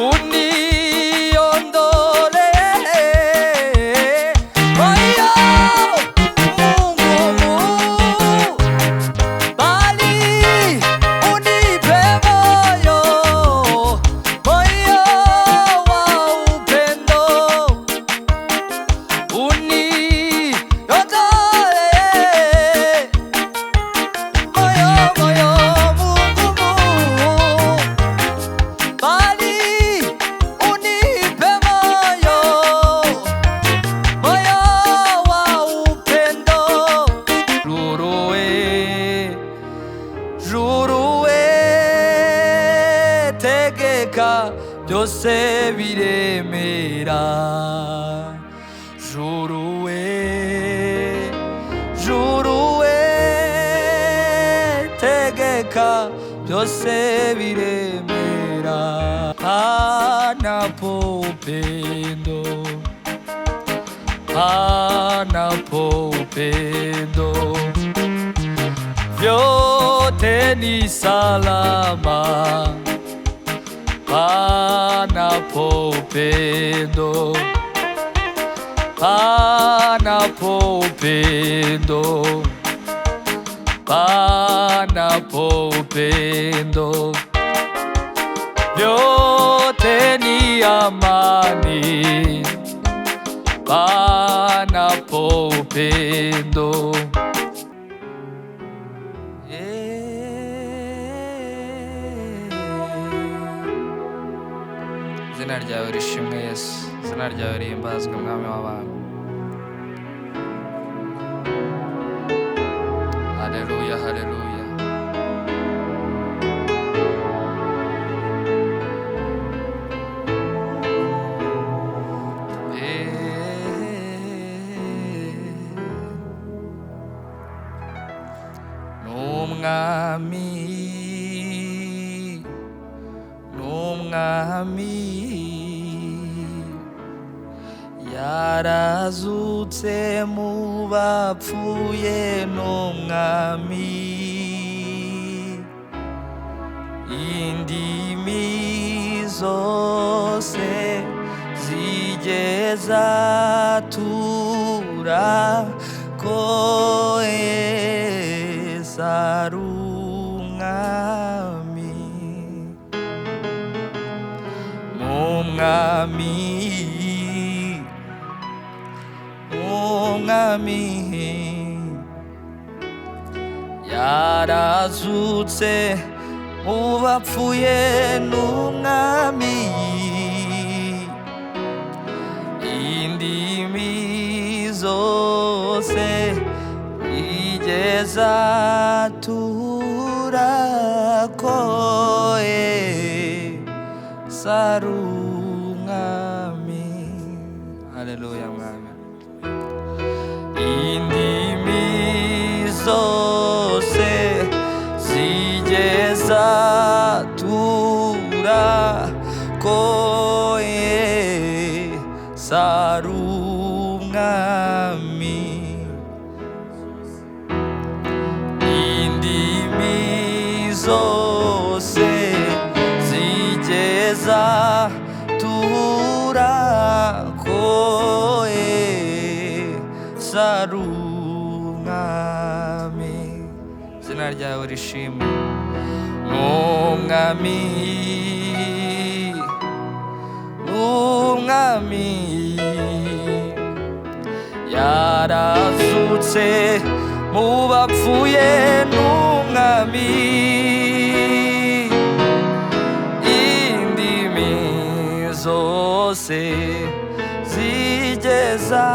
uniondole moyo mungumu, bali unipe moyo, moyo wa upendo, uniondole moyo, moyo mungumu, bali unipe moyo, moyo wa upendo. Juruwe, juruwe, tegeka byose biremera. Juruwe, juruwe, tegeka byose biremera. Panapo upendo, panapo upendo, vyote ni salama. Panapo upendo, panapo upendo, panapo upendo, vyote ni amani. Panapo upendo. Izina ryawe rishimwe Yesu, izina ryawe rihimbazwe mwami w'abantu. Haleluya, haleluya. Numwami, numwami, yarazutse mu bapfuye. Numwami, indimi zose zigeza tura ko Yesu ari umwami. Umwami, umwami, yarazutse mu bapfuye. N'umwami, indimi zose igeza tura ko Yesu ari umwami. Haleluya mwami. Indimi zose zigeza tura ko Yesu ari umwami. Indimi zose zigeza tura ko Yesu ari umwami. Izina ryawe rishimwe. Numwami, numwami, yarazutse mu bapfuye. N'umwami, indimi zose zigeza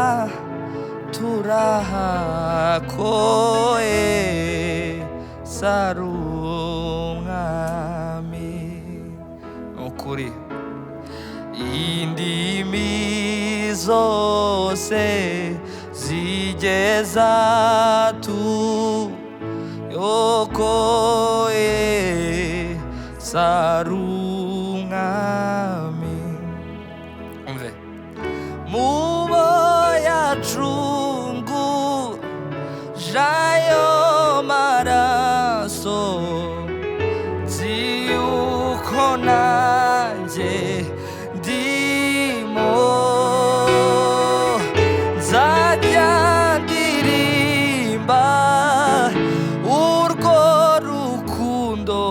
turaha ko Yesu ari umwami. Nukuri indimi zose zigeza yoko Yesu ari umwami. Umve, mubo yacungu jayo maraso, nzi yuko nanjye ndimo nzajya ndirimba urwo rukundo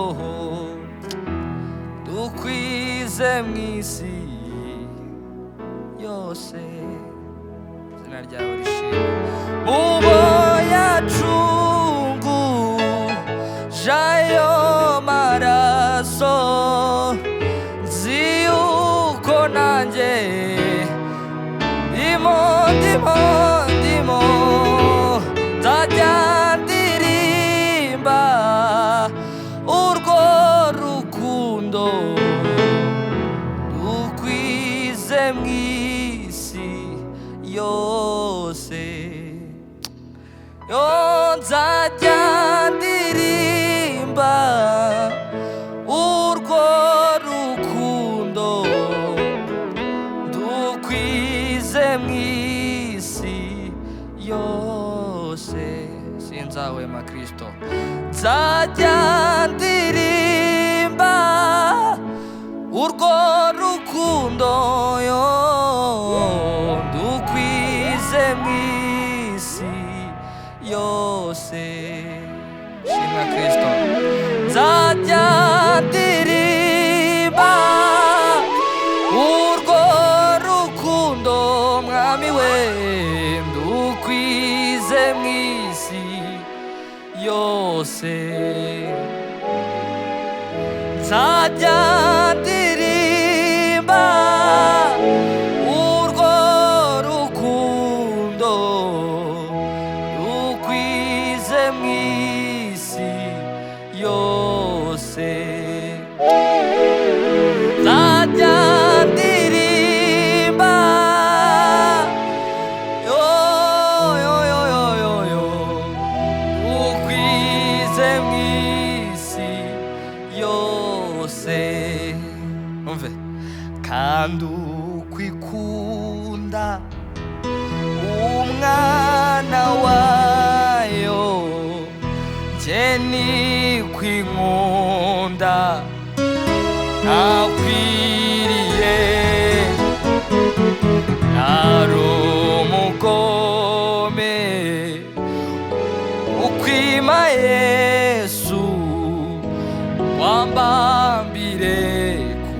dukwize mu isi yose. Izina ryawe rishimwe. Mubo yacunguje ayo maraso, nzi yuko nanjye ndimo nzajya ndirimba urwo rukundo dukwize mu isi yose. Yo nzajya ndirimba urwo rukundo dukwize mu isi yose. Sinzahwema Kristo, nzajya ndirimba urwo rukundo yo dukwize mu isi yose. Shimwa Kristo. Nzajya ndirimba urwo rukundo mwami we dukwize mu isi yose. Nzajya ndirimba urwo rukundo dukwize mu isi yose. Nzajya ndirimba dukwize mu isi yose. Umve. Kandi ukwikunda umwana wayo, nje nikwinkunda nakwiriye, nari umugome ukwima Yesu wambambire ku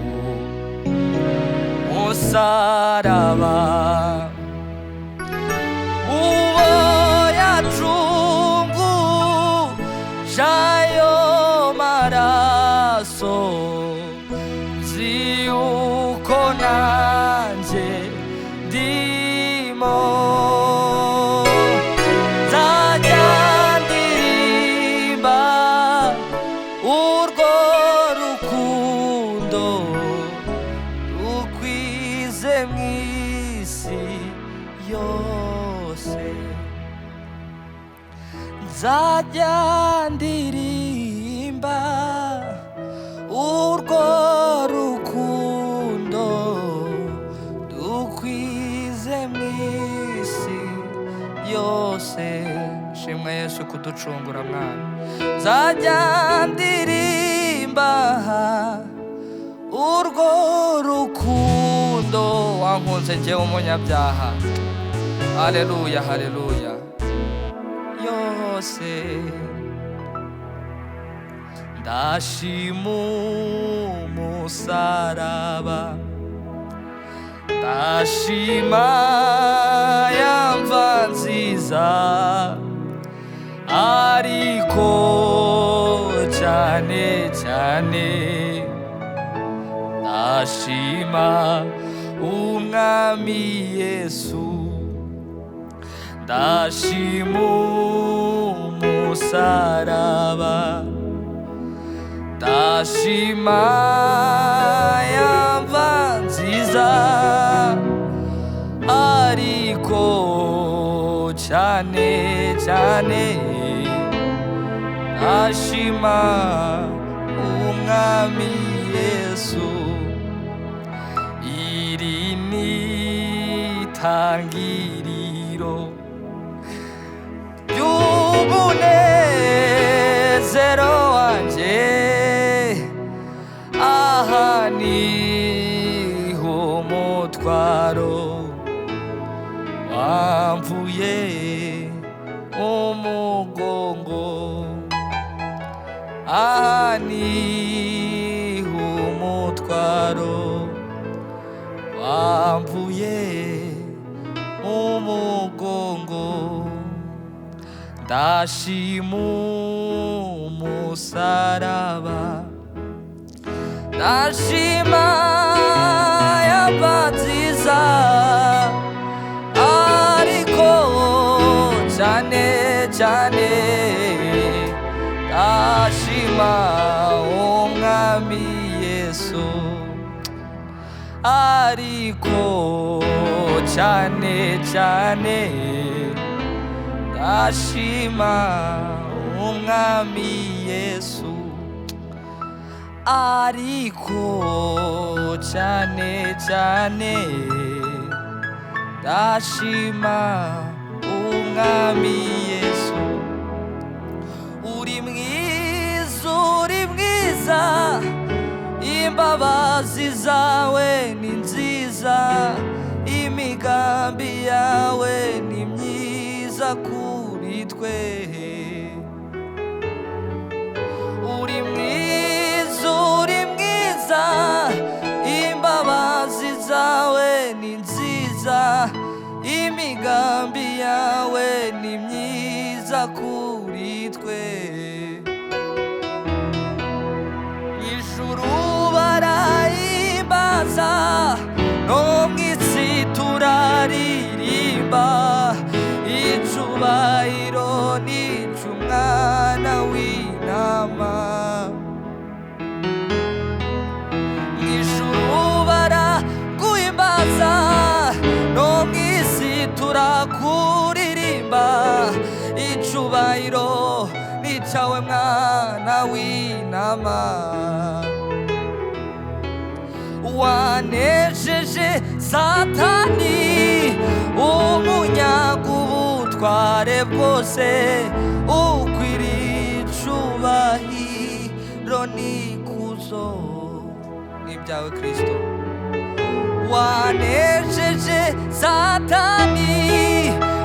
musaraba. Uwo yacunguje ayo maraso, nzi yuko nanjye ndimo nzajya ndirimba urwo rukundo dukwize mu isi yose. Nzajya ndirimba urwo rukundo dukwize mu isi yose. Shimwa Yesu kuducungura mwana. Nzajya ndirimba urwo rukundo wankunze njyewe umunyabyaha. Haleluya, haleluya yose. Ndashima umusaraba, ndashima ya mva nziza, ariko cyane cyane ndashima umwami Yesu. Ndashima umusaraba, ndashima ya mva nziza, ariko cyane cyane ndashima umwami Yesu. Iri ni itangiriro ry'umunezero wanjye, aha niho umutwaro wamvuye umugongo. Aha ni umutwaro wamvuye umugongo. Ndashima umusaraba, ndashima yaba nziza, ariko cyane cyane ndashima umwami Yesu, ariko cyane cyane ndashima umwami Yesu, ariko cyane cyane ndashima umwami Yesu. Uri mwiza, uri mwiza, imbabazi zawe ni nziza, imigambi yawe ni myiza kuri twe. Uri mwiza, uri mwiza, imbabazi zawe ni nziza, imigambi yawe ni myiza kuri twe. Ijuru barahimbaza, no mw'isi turaririmba, icubahiro ni ic'umwana w'intama. Mw'ijuru baraguhimbaza, no mw'isi turakuririmba, icubahiro ni icawe mwana w'intama. Wanejeje Satani, umunyaga ubutware bwose, ukwiriye icubahiro n'ikuzo n'ibyawe Kristo. Wanejeje Satani,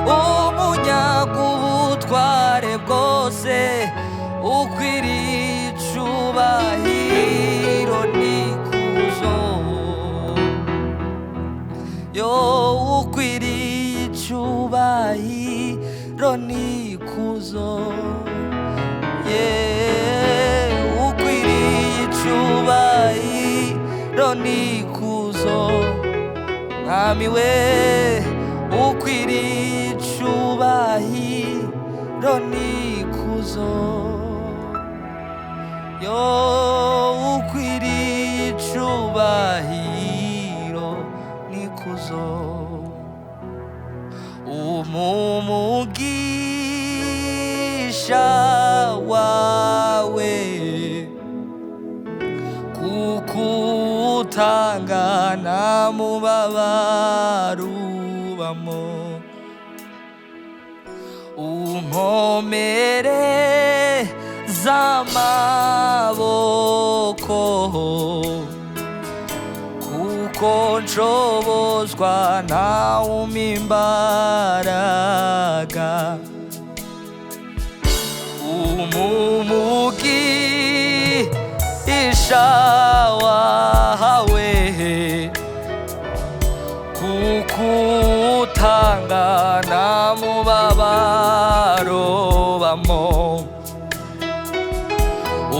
umunyaga ubutware bwose, ukwiriye icubahiro n'ikuzo. Yo ukwiriye icubahiro n'ikuzo, ukwiriye icubahiro n'ikuzo. Mwami we, ukwiriye icubahiro n'ikuzo. Yo ukwiriye icubahiro n'ikuzo. Umumugisha wawe, kukutanga nta mubabaro ubamo. Unkomere z'amaboko, kuko nshobozwa nawe imbaraga. Umumugisha wawe, kukutanga nta mubabaro ubamo.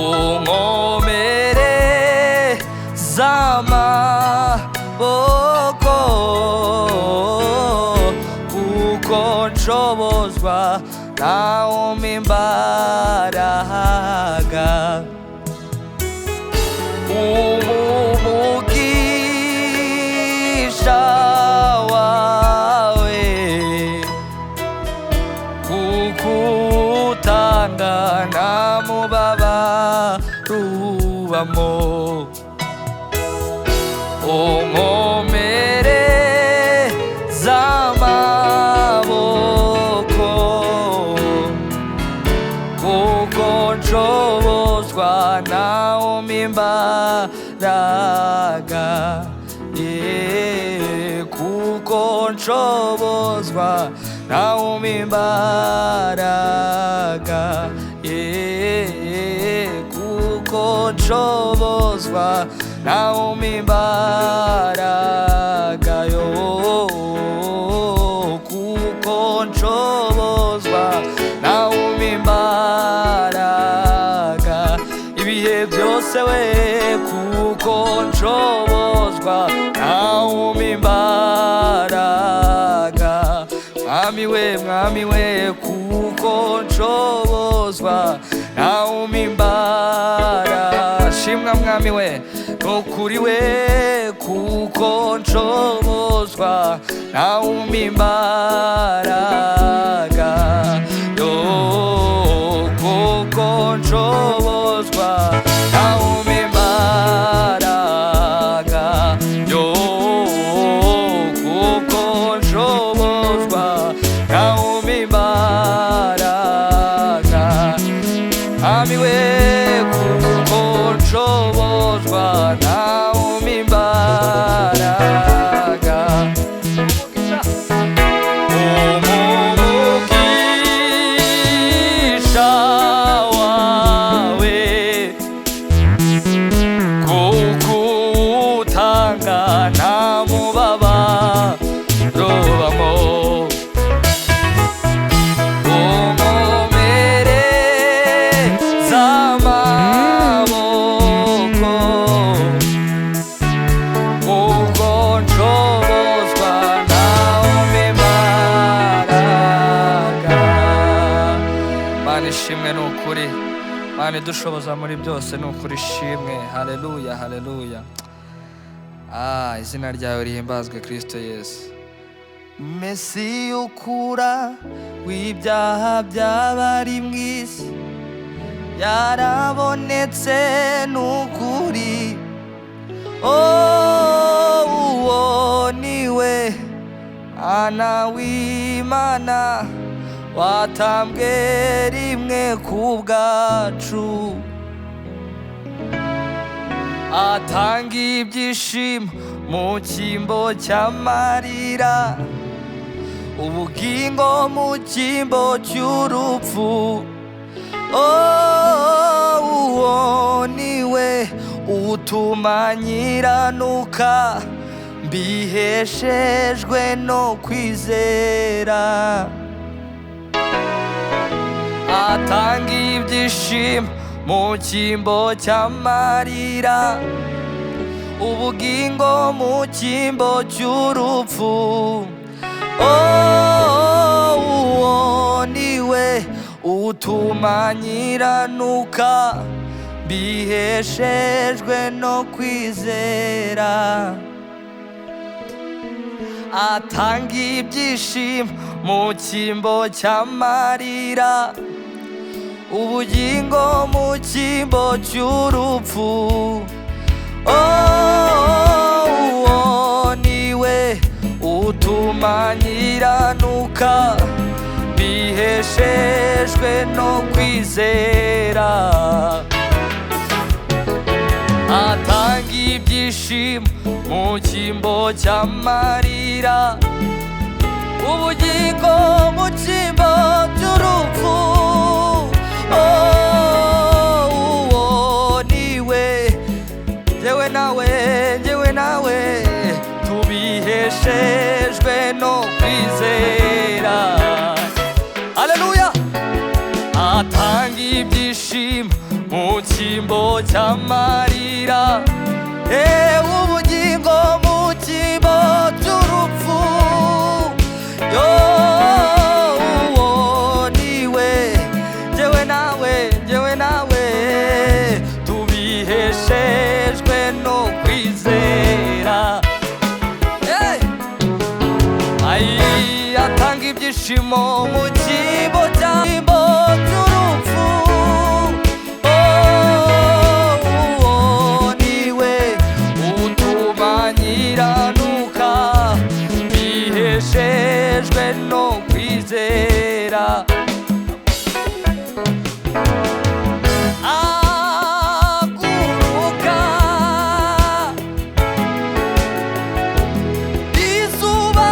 Unkomere z'amaboko, kuko nshobozwa nawe imbaraga. Umumugisha wawe, kukutanga nta mubabaro ubamo. Unkomere z'amaboko, kuko nshobozwa nawe imbaraga. nshobozwa nawe imbaraga, kuko nshobozwa nawe imbaraga, kuko nshobozwa nawe imbaraga ibihe byose we, kuko nshobozwa nawe imbaraga. Mwami we kuko nshobozwa nawe imbaraga. Shimwa mwami we nukuri we, kuko nshobozwa nawe imbaraga, kuko nshobozwa nawe imbaraga, kuko nshobozwa nawe imbaraga. Mwami we kuko nshobozwa nawe imbaraga. Umugisha wawe kuko utanga nta mubabaro ubamo, unkomereza amaboko kuko nshobozwa nawe imbaraga. Mana ishimwe ni ukuri, Mana idushoboza muri byose ni ukuri ishimwe. Haleluya, haleluya. Izina ryawe rihimbazwe Kristo Yesu. Mesi ukura w'ibyaha by'abari mu isi yarabonetse n'ukuri, uwo niwe Mwana w'Imana watambwe rimwe ku bwacu, atanga ibyishimo mu cyimbo cy'amarira, ubugingo mu cyimbo cy'urupfu. Uwo niwe utuma nkiranuka mbiheshejwe no kwizera, atanga ibyishimo mu cyimbo cy'amarira, ubugingo mu cyimbo cy'urupfu. Uwo niwe utuma nkiranuka mbiheshejwe no kwizera, atanga ibyishimo mu cyimbo cy'amarira, ubugingo mu cyimbo cy'urupfu. Uwo niwe utuma nkiranuka mbiheshejwe no kwizera, atanga ibyishimo mu cyimbo cy'amarira, ubugingo mu cyimbo cy'urupfu. Uwo niwe njyewe nawe tubiheshejwe no kwizera. Haleluya. Atanga ibyishimo mu cyimbo cy'amarira, ubugingo mu cyimbo cy'urupfu. Uwo niwe njyewe nawe tubiheshejwe no kwizera. Atanga ibyishimo mu cyimbo cy'urupfu. Uwo niwe utuma nkiranuka mbiheshejwe no kwizera. Izuba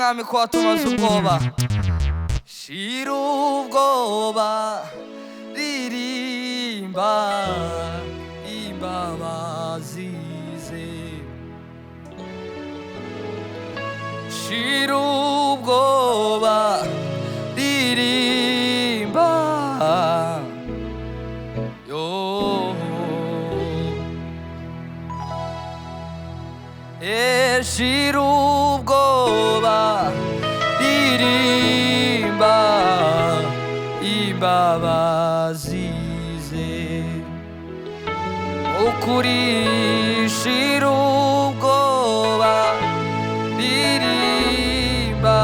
mwami ko watumaze ubwoba. Shira ubwoba, ririmba imbabazi ze. Shira ubwoba, ririmba yo. Shira ubwoba, ririmba imbabazi ze. Ukuri shira ubwoba, ririmba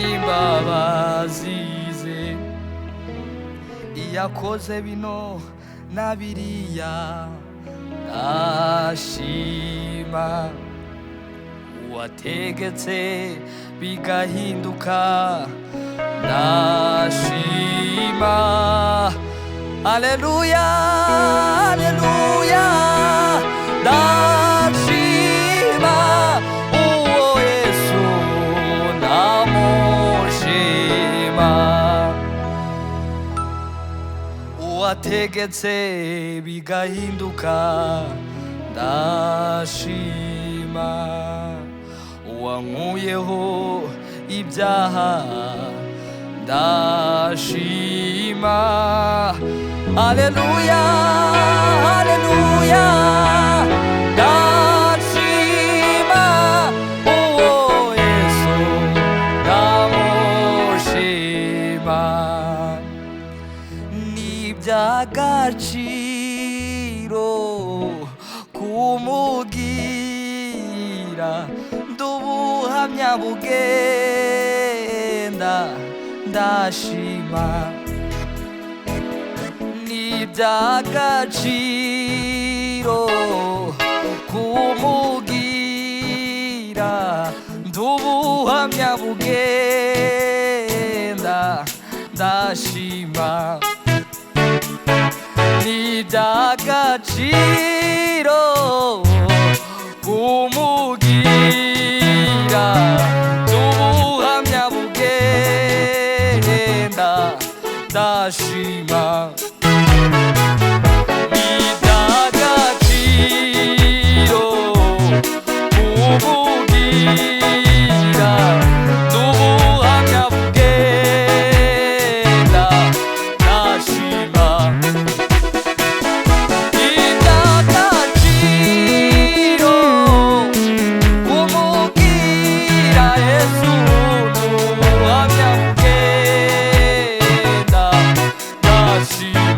imbabazi ze. Iyakoze bino na biriya ndashima, uwategetse bigahinduka ndashima. Haleluya, haleluya, ndashima uwo Yesu ndamushima. Uwategetse bigahinduka ndashima, uwankuyeho ibyaha ndashima. Haleluya, haleluya, ndashima uwo Yesu ndamushima. Niby'agaciro kumugira ndubuhamya bugenda ndashima. Niby'agaciro kumugira ndubuhamya bugenda ndashima. Niby'agaciro kumugira ndubuhamya bugenda ndashima. Niby'agaciro kumugira ndubuhamya bugenda ndashima. Yesu,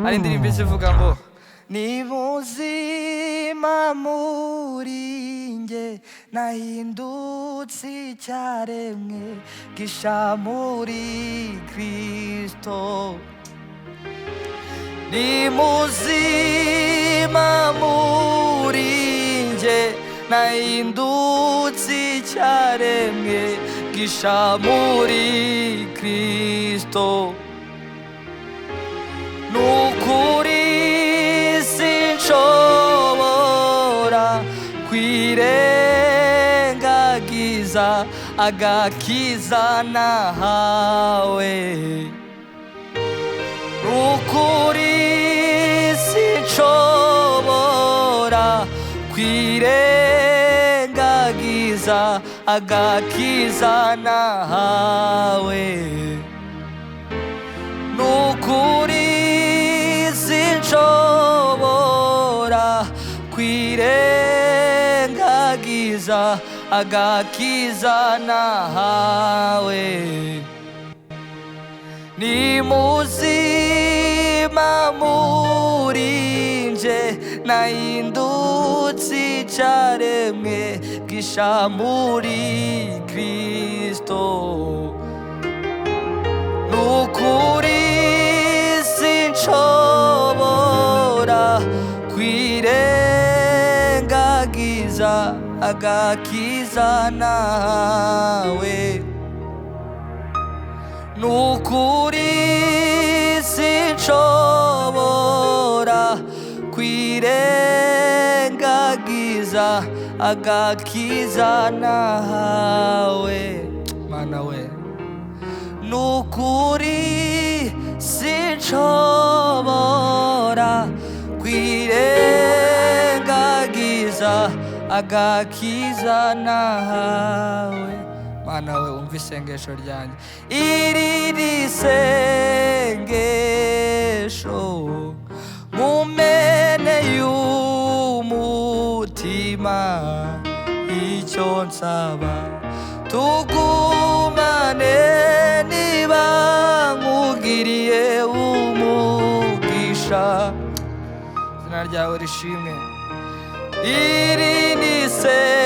hari indirimbo izivuga ngo ni muzima muri nge nahindutse icyaremwe gisha muri Kristo. Ni muzima muri nge nahindutse icyaremwe gisha muri Kristo. Nukuri sinshobora kwirengagiza agakiza nahawe. Nukuri sinshobora kwirengagiza agakiza nahawe. Nukuri sinshobora kwirengagiza agakiza nahawe. Ni muzima muri nje nahindutse icyaremwe gisha muri Kristo. Nukuri sinshobora kwirengagiza agakiza nawe. Nukuri sinshobora kwirengagiza agakiza nawe. Mana we, nukuri sinshobora kwirengagiza agakiza nawe. Mana we, umva isengesho ryanjye. Iri risengesho mumene y'umutima, icyo nsaba tugumane niba nkugiriye umugisha. Izina ryawe rishimwe. Iri ni isengesho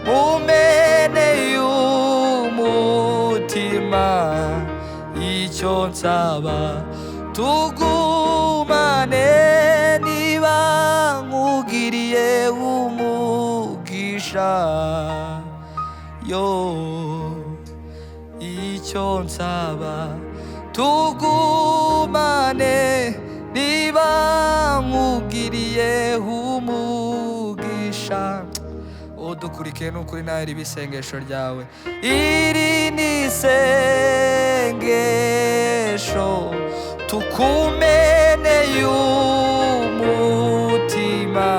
mumene y'umutima, icyo nsaba tugumane niba nkugiriye umugisha. Yo, icyo nsaba tugumane niba nkugiriye umugisha. Udukurikiye nukuri nawe riba isengesho ryawe. Iri ni isengesho tukumene y'umutima,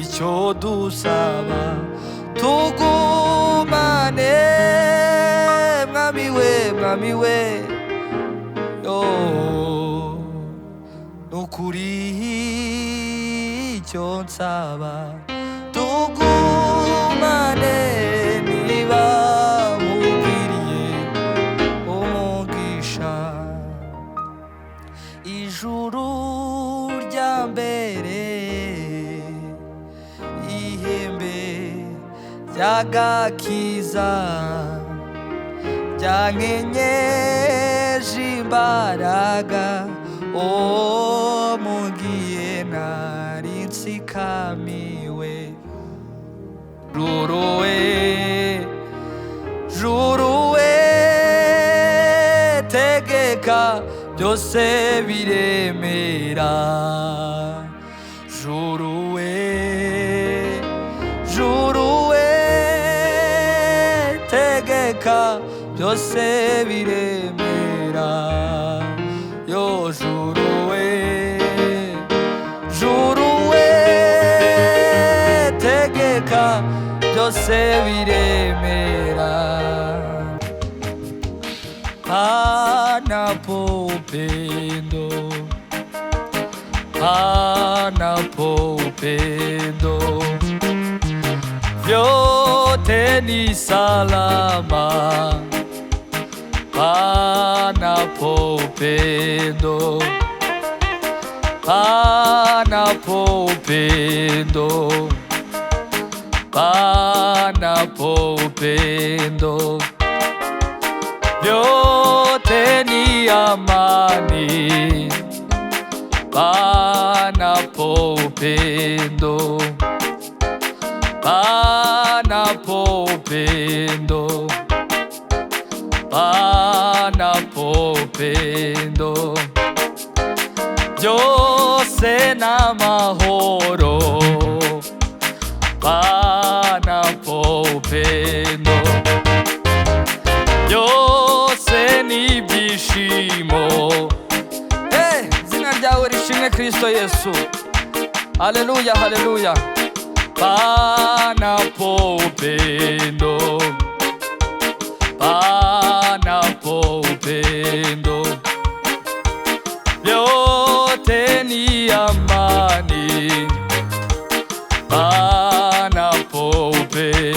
icyo dusaba tugumane. Mwami we, mwami we, yo, nukuri icyo nsaba tugumane niba nkugiriye umugisha. Ijuru rya mbere, ihembe ry'agakiza ryankenyeje imbaraga. Mugiye nari nsikamiwe. Juruwe tegeka byose biremera. Juruwe tegeka byose biremera. Yo, juruwe tegeka byose biremera. Panapo upendo, vyote ni salama panapo upendo, panapo upendo, panapo upendo, vyote ni amani. Panapo upendo, panapo upendo, panapo upendo, byose n'amahoro. Panapo upendo, byose ni ibyishimo. Izina ryawe rishimwe Kristo Yesu. Haleluya, haleluya. Panapo upendo, panapo upendo, vyote ni amani. Panapo upendo.